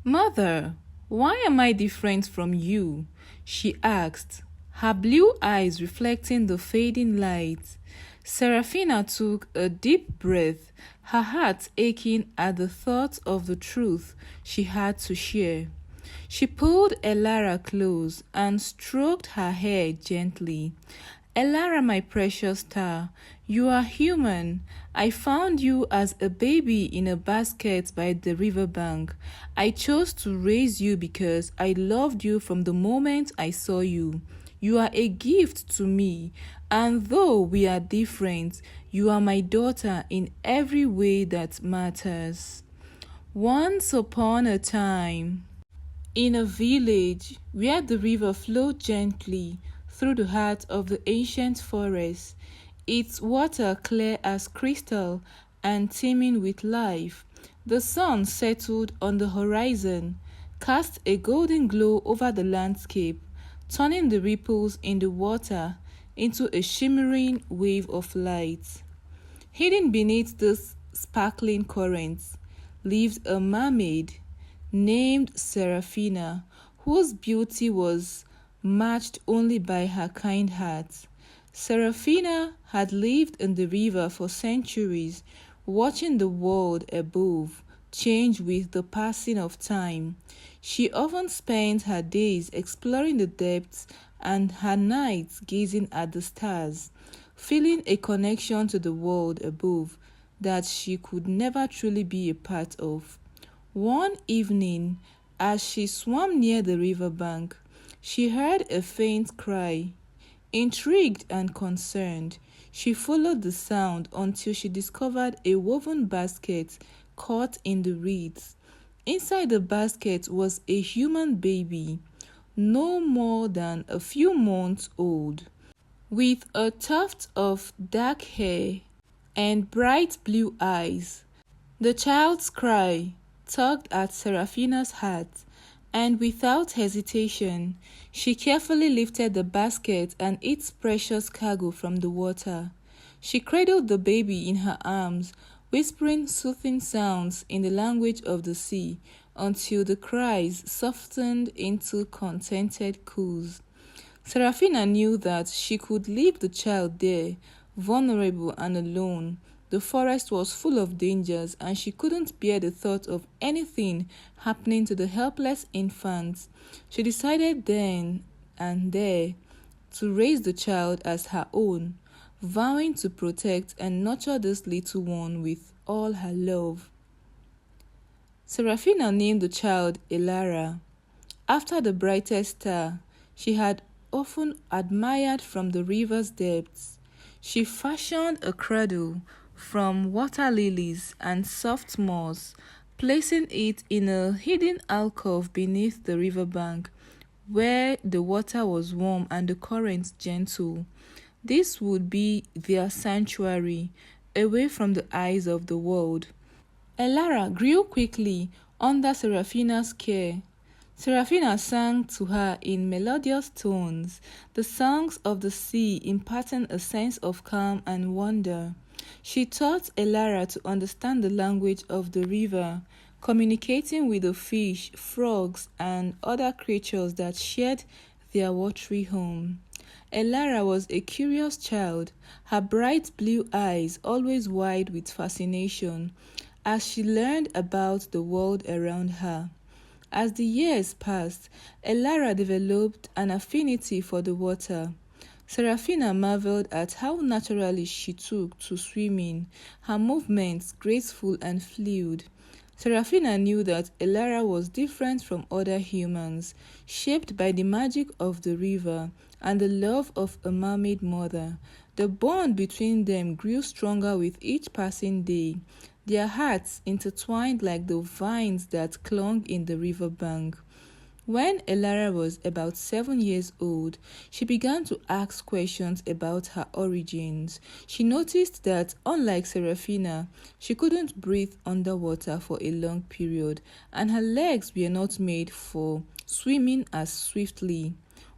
Mother, why am I different from you? She asked, her blue eyes reflecting the fading light. Seraphina took a deep breath, her heart aching at the thought of the truth she had to share. She pulled Elara close and stroked her hair gently. Elara, my precious star, you are human. I found you as a baby in a basket by the riverbank. I chose to raise you because I loved you from the moment I saw you. You are a gift to me, and though we are different, you are my daughter in every way that matters. Once upon a time, in a village where the river flowed gently through the heart of the ancient forest, its water clear as crystal and teeming with life, the sun settled on the horizon, cast a golden glow over the landscape, turning the ripples in the water into a shimmering wave of light. Hidden beneath this sparkling currents lived a mermaid named Seraphina, whose beauty was matched only by her kind heart. Seraphina had lived in the river for centuries, watching the world above change with the passing of time. She often spent her days exploring the depths and her nights gazing at the stars, feeling a connection to the world above that she could never truly be a part of. One evening, as she swam near the riverbank, she heard a faint cry. Intrigued and concerned, she followed the sound until she discovered a woven basket caught in the reeds. Inside the basket was a human baby, no more than a few months old, with a tuft of dark hair and bright blue eyes. The child's cry tugged at Seraphina's heart, and without hesitation, she carefully lifted the basket and its precious cargo from the water. She cradled the baby in her arms, whispering soothing sounds in the language of the sea until the cries softened into contented coos. Seraphina knew that she could leave the child there, vulnerable and alone. The forest was full of dangers, and she couldn't bear the thought of anything happening to the helpless infant. She decided then and there to raise the child as her own, vowing to protect and nurture this little one with all her love. Seraphina named the child Elara, after the brightest star she had often admired from the river's depths. She fashioned a cradle from water lilies and soft moss, placing it in a hidden alcove beneath the riverbank, where the water was warm and the currents gentle. This would be their sanctuary, away from the eyes of the world. Elara grew quickly under Seraphina's care. Seraphina sang to her in melodious tones, the songs of the sea imparting a sense of calm and wonder. She taught Elara to understand the language of the river, communicating with the fish, frogs, and other creatures that shared their watery home. Elara was a curious child, her bright blue eyes always wide with fascination, as she learned about the world around her. As the years passed, Elara developed an affinity for the water. Seraphina marveled at how naturally she took to swimming, her movements graceful and fluid. Seraphina knew that Elara was different from other humans, shaped by the magic of the river and the love of a mermaid mother. The bond between them grew stronger with each passing day, their hearts intertwined like the vines that clung in the river bank. When Elara was about 7 years old, she began to ask questions about her origins. She noticed that, unlike Seraphina, she couldn't breathe underwater for a long period, and her legs were not made for swimming as swiftly.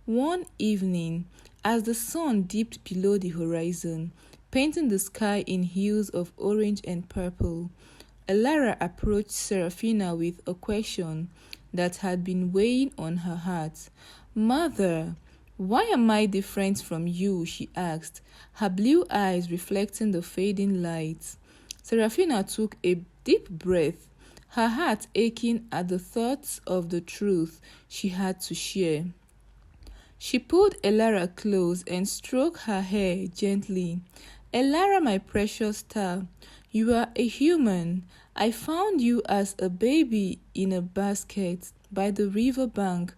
One evening, as the sun dipped below the horizon, painting the sky in hues of orange and purple, Elara approached Seraphina with a question that had been weighing on her heart. Mother, why am I different from you? She asked, her blue eyes reflecting the fading light. Seraphina took a deep breath, her heart aching at the thoughts of the truth she had to share. She pulled Elara close and stroked her hair gently. Elara, my precious star, you are a human. I found you as a baby in a basket by the riverbank.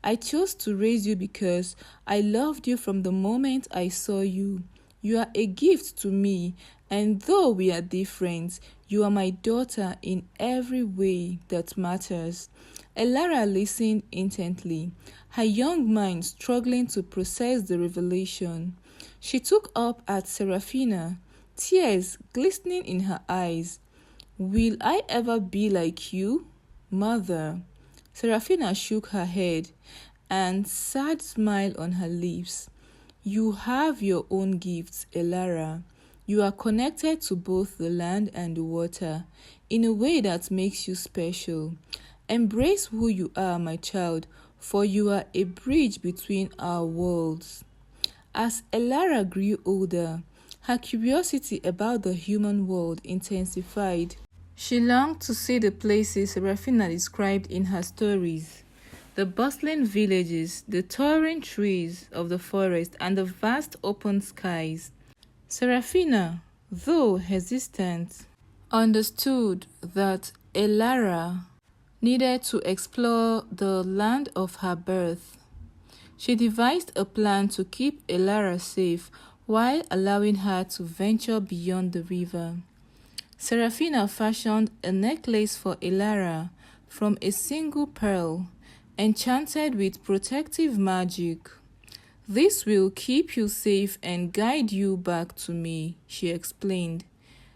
I chose to raise you because I loved you from the moment I saw you. You are a gift to me, and though we are different, you are my daughter in every way that matters. Elara listened intently, her young mind struggling to process the revelation. She looked up at Seraphina, tears glistening in her eyes. Will I ever be like you, mother? Seraphina shook her head, and sad smile on her lips. You have your own gifts, Elara. You are connected to both the land and the water in a way that makes you special. Embrace who you are, my child, for you are a bridge between our worlds. As Elara grew older, her curiosity about the human world intensified. She longed to see the places Seraphina described in her stories. The bustling villages, the towering trees of the forest, and the vast open skies. Seraphina, though hesitant, understood that Elara needed to explore the land of her birth. She devised a plan to keep Elara safe while allowing her to venture beyond the river. Seraphina fashioned a necklace for Elara from a single pearl, enchanted with protective magic. This will keep you safe and guide you back to me, she explained,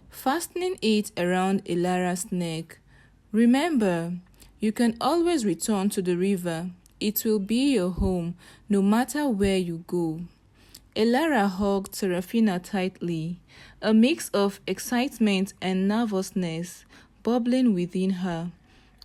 fastening it around Elara's neck. Remember, you can always return to the river. It will be your home, no matter where you go. Elara hugged Seraphina tightly, a mix of excitement and nervousness bubbling within her.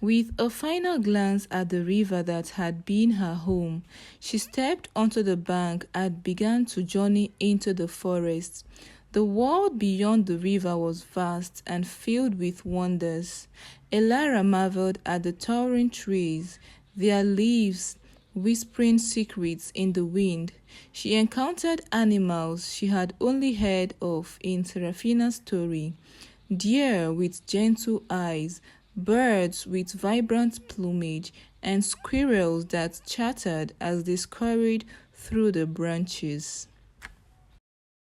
With a final glance at the river that had been her home, she stepped onto the bank and began to journey into the forest. The world beyond the river was vast and filled with wonders. Elara marveled at the towering trees, their leaves whispering secrets in the wind. She encountered animals she had only heard of in Seraphina's story, deer with gentle eyes, birds with vibrant plumage, and squirrels that chattered as they scurried through the branches.